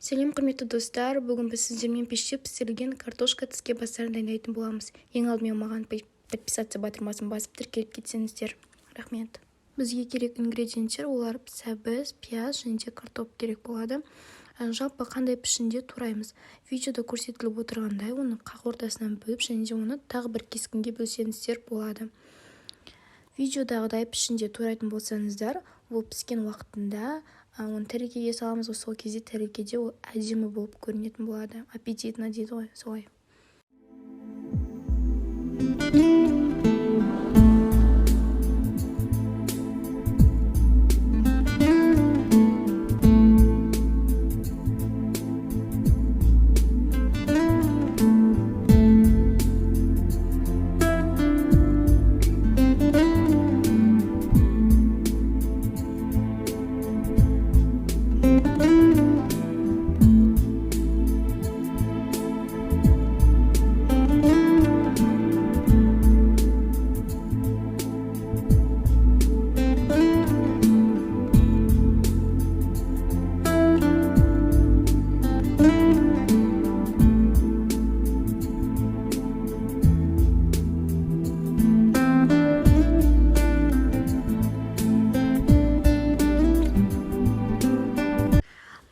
Сәлем құрметті достар, бүгін біз сіздермен пеште пісірілген картошка тіске бастарын дайындайтын боламыз. Ең алдымен маған подписаться батырмасын басып тіркеліп кетсеңіздер. Рахмет. Бізге керек ингредиенттер олар сәбіз, пияз және де картоп керек болады. Жалпы қандай пішінде тураймыз. Видеода көрсетіліп отырғандай, оны қақ ортасынан бөліп және де оны тағы бір кескінге бөлсеңіздер болады. Видеодағыдай пішінде турайтын болсаңыздар, ол піскен уақытында оны тәрелкеге саламыз, сол кезде тәрелкеде ол әдемі болып көрінетін болады. Аппетитно дейді ғой, солай.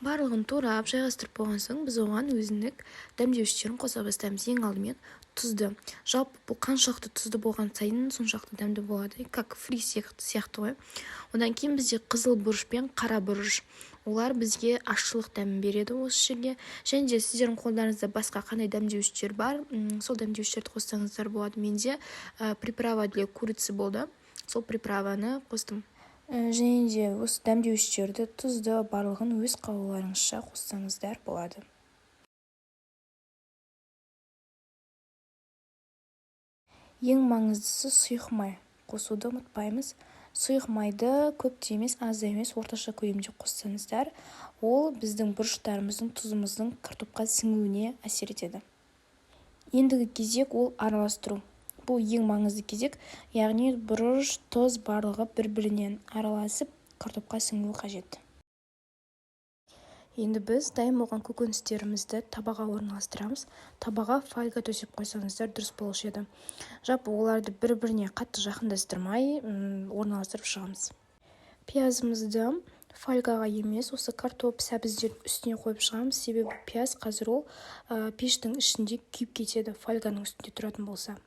Барлығын турап жайғастырып болған соң, біз оған өзіндік дәмдеуіштерін қоса бастаймыз. Ең алдымен тұзды. Жалпы бұл қаншалықты тұзды болған сайын соншалықты дәмді болады, как фри сияқты ғой. Одан кейін бізде қызыл бұрыш пен қара бұрыш. Олар бізге ащылық дәмін береді осы жерге. Және де сіздердің қолдарыңызда басқа қандай дәмдеуіштер бар, сол дәмдеуіштерді қоссаңыздар болады. Менде приправа для курицы болды. Сол приправаны қостым. Және де осы дәмдеуіштерді, тұзды барлығын өз қалауларыңызша қоссаңыздар болады. Ең маңыздысы сұйық май қосуды ұмытпаймыз. Сұйық майды көп те емес, аз да емес, орташа көлемде қоссаңыздар, ол біздің бұрыштарымыздың, тұзымыздың картопқа сіңуіне әсер етеді. Ендігі кезек ол араластыру. Бұл ең маңызды кезек, яғни бұрыш, тұз барлығы бір-бірінен араласып, картопқа сіңуі қажет. Енді біз дайын болған көкөністерімізді табаға орналастырамыз. Табаға фольга төсеп қойсаңыздар дұрыс болушы еді. Жалпы оларды бір-біріне қатты жақындастырмай орналастырып шығамыз. Пиязымызды фольгаға емес, осы картоп сәбіздердің үстіне қойып шығамыз. Себебі пияз қазір ол пештің ішінде күйіп кетеді, фольганың үстінде тұратын болса.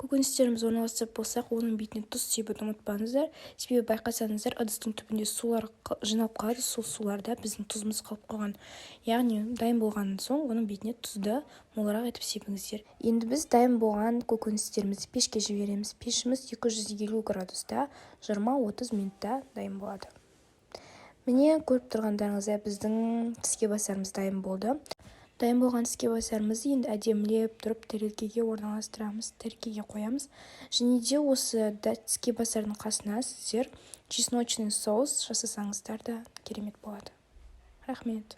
Көкөністеріміз орналастырып болсақ, оның бетіне тұз себуді ұмытпаңыздар. Себебі байқасаңыздар, ыдыстың түбінде сулар жиналып қалады, сол суларда біздің тұзымыз қалып қойған. Яғни дайын болғаннан соң, оның бетіне тұзды молырақ етіп себіңіздер. Енді біз дайын болған көкөністерімізді пешке жібереміз. Пешіміз 250 градуста 20-30 минутта дайын болады. Міне көріп тұрғандарыңыздай біздің тіске басарымыз дайын болды. Дайын болған тіске басарымызды енді әдемілеп тұрып тәрелкеге орналастырамыз, тәрелкеге қоямыз. Және де осы тіске басардың қасына сіздер чесночный соус жасасаңыздар да керемет болады. Рахмет.